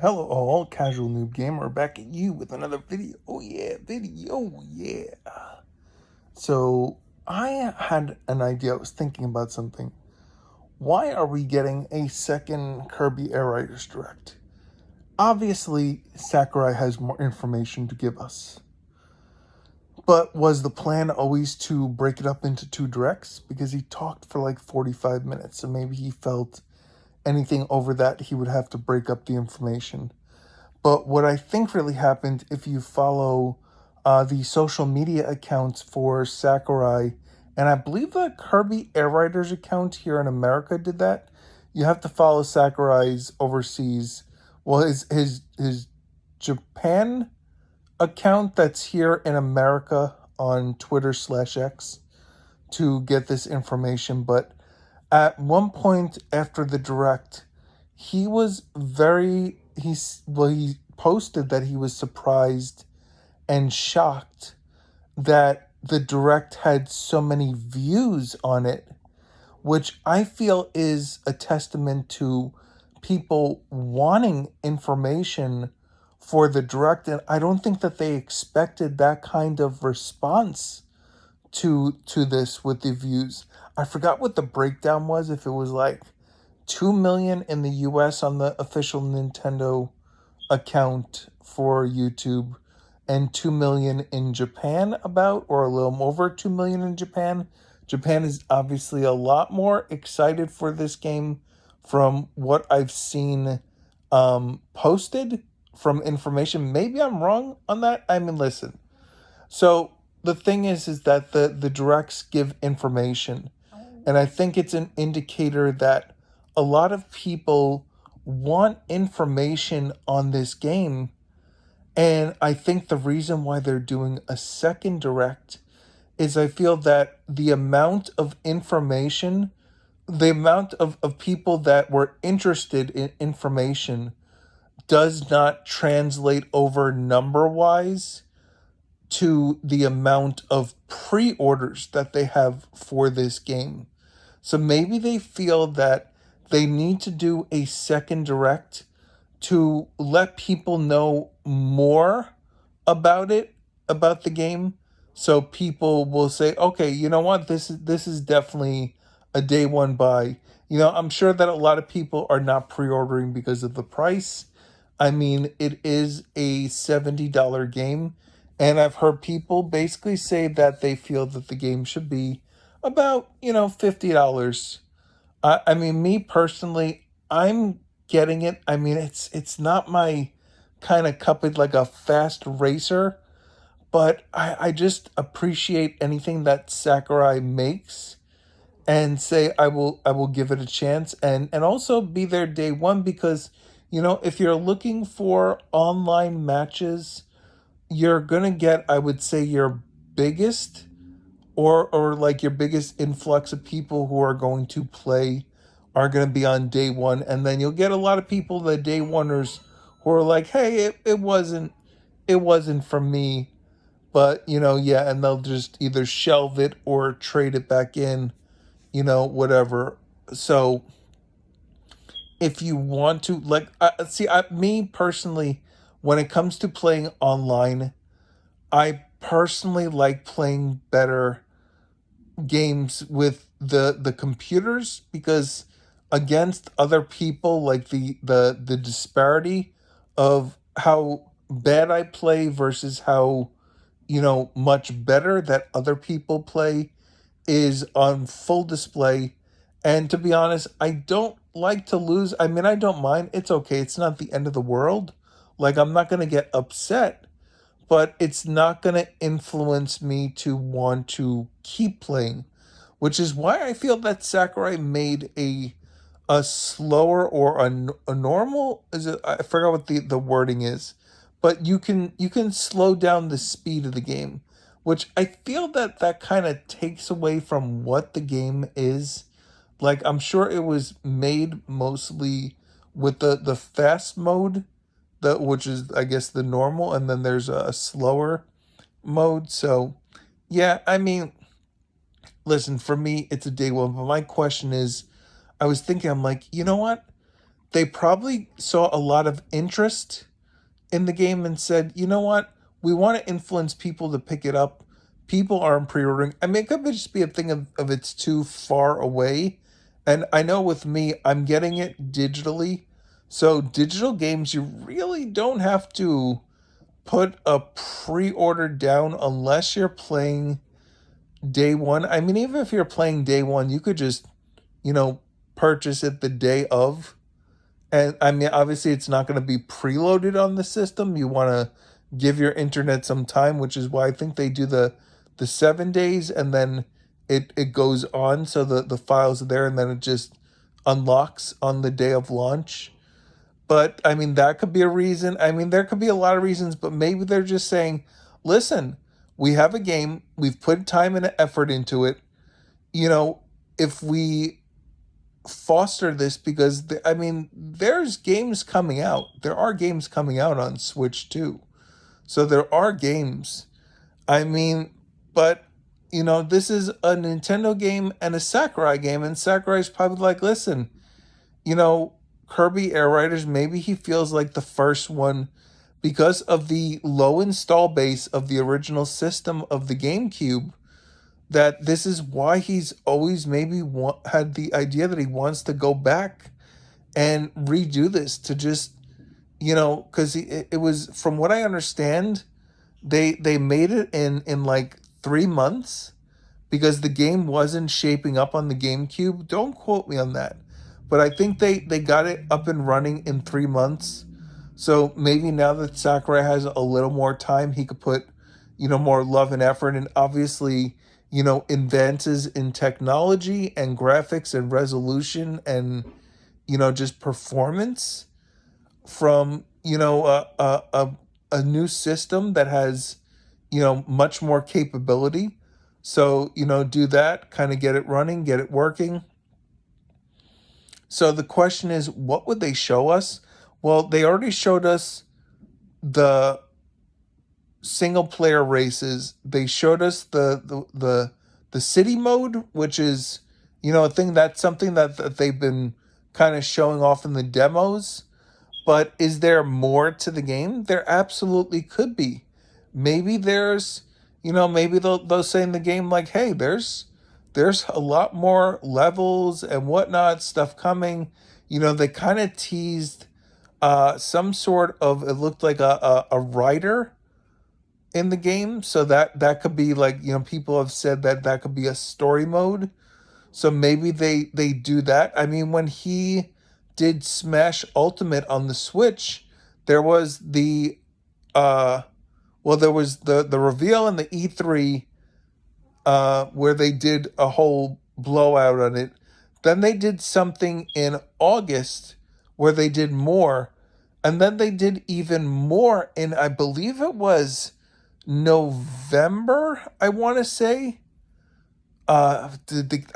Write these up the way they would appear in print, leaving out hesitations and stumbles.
Hello all, Casual Noob Gamer back at you with another video. Oh yeah, video, yeah. So, I had an idea, I was thinking about something. Why are we getting a second Kirby Air Riders Direct? Obviously, Sakurai has more information to give us. But was the plan always to break it up into two directs? Because he talked for like 45 minutes, so maybe he felt anything over that he would have to break up the information. But what I think really happened, if you follow the social media accounts for Sakurai, and I believe the Kirby Air Riders account here in America did that. You have to follow Sakurai's overseas, well, his Japan account that's here in America on Twitter/X to get this information. But at one point after the direct, he was very he posted that he was surprised and shocked that the direct had so many views on it, which I feel is a testament to people wanting information for the direct, and I don't think that they expected that kind of response to this with the views. I forgot what the breakdown was, if it was like 2 million in the US on the official Nintendo account for YouTube and 2 million in Japan, about, or a little over 2 million in Japan. Japan is obviously a lot more excited for this game from what I've seen posted from information. Maybe I'm wrong on that. I mean, listen. So the thing is that the directs give information, and I think it's an indicator that a lot of people want information on this game. And I think the reason why they're doing a second direct is I feel that the amount of information, the amount of people that were interested in information does not translate over number wise to the amount of pre orders that they have for this game. So maybe they feel that they need to do a second direct to let people know more about it, about the game. So people will say, okay, you know what, this is definitely a day one buy. I'm sure that a lot of people are not pre-ordering because of the price. I mean, it is a $70 game, and I've heard people basically say that they feel that the game should be about, $50. I mean, me personally, I'm getting it. I mean, it's not my kind of cup of like a fast racer, but I just appreciate anything that Sakurai makes and say I will give it a chance, and also be there day one, because if you're looking for online matches, you're gonna get, I would say, your biggest, or like your biggest influx of people who are going to play are going to be on day one, and then you'll get a lot of people, the day oneers, who are like, hey, it wasn't for me. But yeah, and they'll just either shelve it or trade it back in, whatever. So if you want to, like, see, me personally, when it comes to playing online, I personally like playing better games with the computers, because against other people, like the disparity of how bad I play versus how much better that other people play is on full display. And to be honest, I don't like to lose. I mean, I don't mind. It's okay. It's not the end of the world. Like, I'm not going to get upset, but it's not going to influence me to want to keep playing, which is why I feel that Sakurai made a slower, or a normal, is it, I forgot what the wording is, but you can slow down the speed of the game, which I feel that kind of takes away from what the game is. Like, I'm sure it was made mostly with the fast mode, which is, I guess, the normal, and then there's a slower mode. So yeah, I mean, listen, for me it's a day one, but my question is, I was thinking, I'm like, you know what, they probably saw a lot of interest in the game and said, you know what, we want to influence people to pick it up. People aren't pre-ordering. I mean, it could just be a thing of it's too far away. And I know with me, I'm getting it digitally. So digital games, you really don't have to put a pre-order down unless you're playing day one. I mean, even if you're playing day one, you could just, you know, purchase it the day of. And I mean, obviously, it's not going to be preloaded on the system. You want to give your internet some time, which is why I think they do the 7 days, and then it goes on, so the files are there, and then it just unlocks on the day of launch. But I mean, that could be a reason. I mean, there could be a lot of reasons, but maybe they're just saying, listen, we have a game, we've put time and effort into it. You know, if we foster this, because I mean, there's games coming out. There are games coming out on Switch too. So there are games. I mean, but you know, this is a Nintendo game and a Sakurai game, and Sakurai's probably like, listen, you know, Kirby Air Riders, maybe he feels like the first one because of the low install base of the original system of the GameCube, that this is why he's always maybe had the idea that he wants to go back and redo this to just, you know, because it was, from what I understand, they made it in like 3 months because the game wasn't shaping up on the GameCube. Don't quote me on that, but I think they got it up and running in 3 months. So maybe now that Sakurai has a little more time, he could put, you know, more love and effort, and obviously, you know, advances in technology and graphics and resolution and, you know, just performance from, you know, a new system that has, you know, much more capability. So, you know, do that, kind of get it running, get it working. So the question is, what would they show us? Well, they already showed us the single player races. They showed us the city mode, which is, you know, a thing that's something that they've been kind of showing off in the demos. But is there more to the game? There absolutely could be. Maybe there's, you know, maybe they'll say in the game like, hey, there's a lot more levels and whatnot stuff coming. You know, they kind of teased some sort of, it looked like a rider in the game, so that could be like, you know, people have said that that could be a story mode. So maybe they do that. I mean, when he did Smash Ultimate on the Switch, there was the there was the reveal in the E3 where they did a whole blowout on it. Then they did something in August where they did more, and then they did even more in, I believe it was November, I want to say. I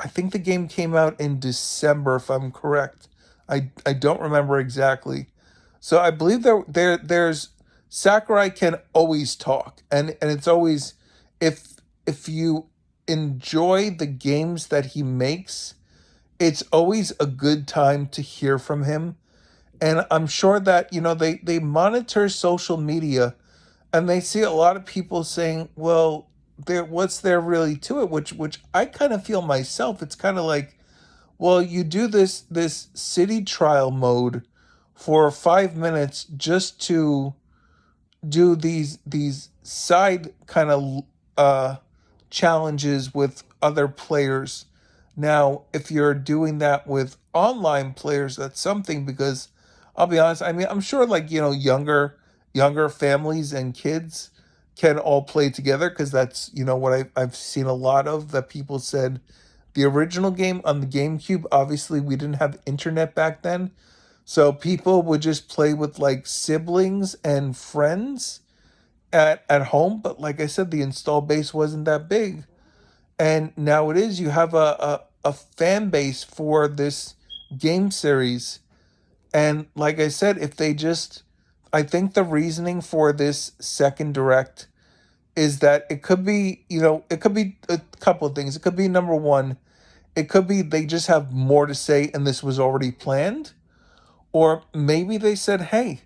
think the game came out in December, if I'm correct. I don't remember exactly. So I believe there's Sakurai can always talk, and it's always, if you enjoy the games that he makes, it's always a good time to hear from him. And I'm sure that, you know, they monitor social media, and they see a lot of people saying, well, what's there really to it, which I kind of feel myself. It's kind of like, well, you do this city trial mode for 5 minutes just to do these side kind of challenges with other players. Now, if you're doing that with online players, that's something, because I'll be honest, I mean, I'm sure, like, you know, younger families and kids can all play together, because that's, you know, what I've seen a lot of, that people said the original game on the GameCube, obviously we didn't have internet back then. So people would just play with like siblings and friends at home. But like I said, the install base wasn't that big. And now it is. You have a fan base for this game series. And like I said, if they just, I think the reasoning for this second direct is that it could be, you know, it could be a couple of things. It could be, number one, it could be they just have more to say and this was already planned. Or maybe they said, hey,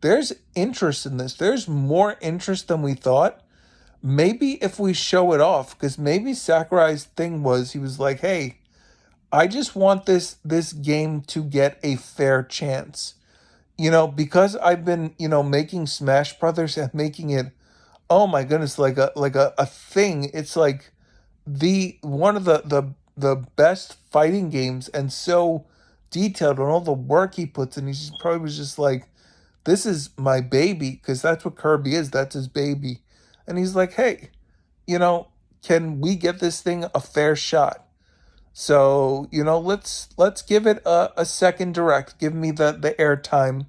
there's interest in this. There's more interest than we thought. Maybe if we show it off, because maybe Sakurai's thing was he was like, hey, I just want this game to get a fair chance. Because I've been, making Smash Brothers and making it, oh my goodness, like a thing. It's like the one of the best fighting games, and so detailed on all the work he puts in. He just probably was just like, this is my baby, because that's what Kirby is. That's his baby. And he's like, hey, you know, can we get this thing a fair shot? So, let's give it a second direct. Give me the airtime.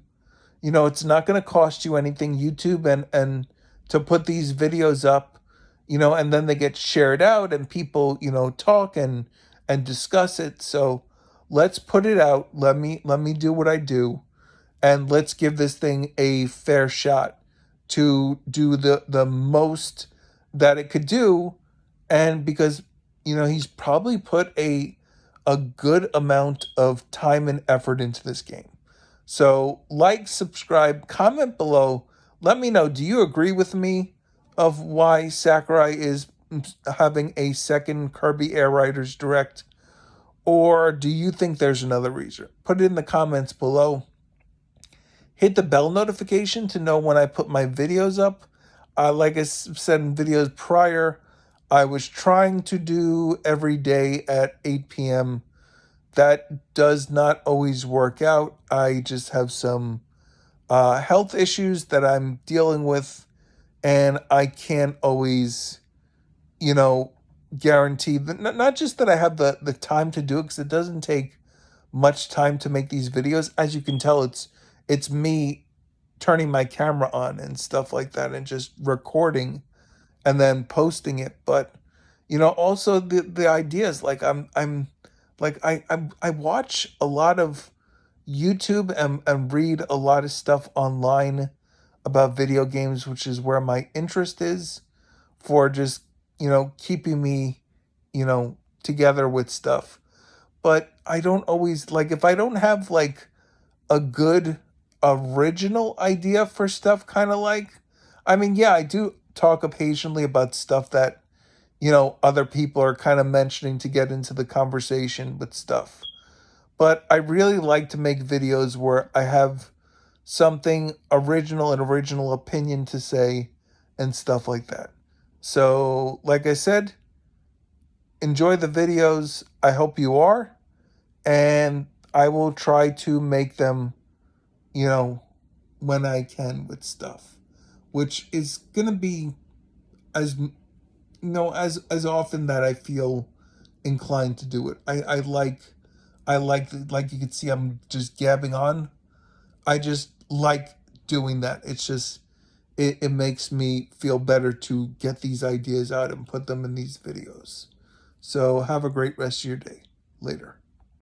It's not going to cost you anything, YouTube, and to put these videos up, and then they get shared out and people, talk and discuss it. So let's put it out. Let me do what I do, and let's give this thing a fair shot to do the most that it could do. And because he's probably put a good amount of time and effort into this game. So like, subscribe, comment below. Let me know, do you agree with me of why Sakurai is having a second Kirby Air Riders Direct? Or do you think there's another reason? Put it in the comments below. Hit the bell notification to know when I put my videos up. Like I said in videos prior, I was trying to do every day at 8 p.m. That does not always work out. I just have some health issues that I'm dealing with, and I can't always, guarantee that. Not just that I have the time to do it, because it doesn't take much time to make these videos. As you can tell, it's me turning my camera on and stuff like that, and just recording and then posting it. But also the ideas, like I'm like I watch a lot of YouTube and read a lot of stuff online about video games, which is where my interest is, for just keeping me together with stuff. But I don't always, like, if I don't have like a good original idea for stuff, kind of like, I mean, yeah, I do talk occasionally about stuff that other people are kind of mentioning to get into the conversation with stuff. But I really like to make videos where I have something original, an original opinion to say, and stuff like that. So, like I said, enjoy the videos. I hope you are. And I will try to make them, when I can, with stuff, which is going to be as as often that I feel inclined to do it. Like you can see, I'm just gabbing on. I just like doing that. It's just, it makes me feel better to get these ideas out and put them in these videos. So have a great rest of your day. Later.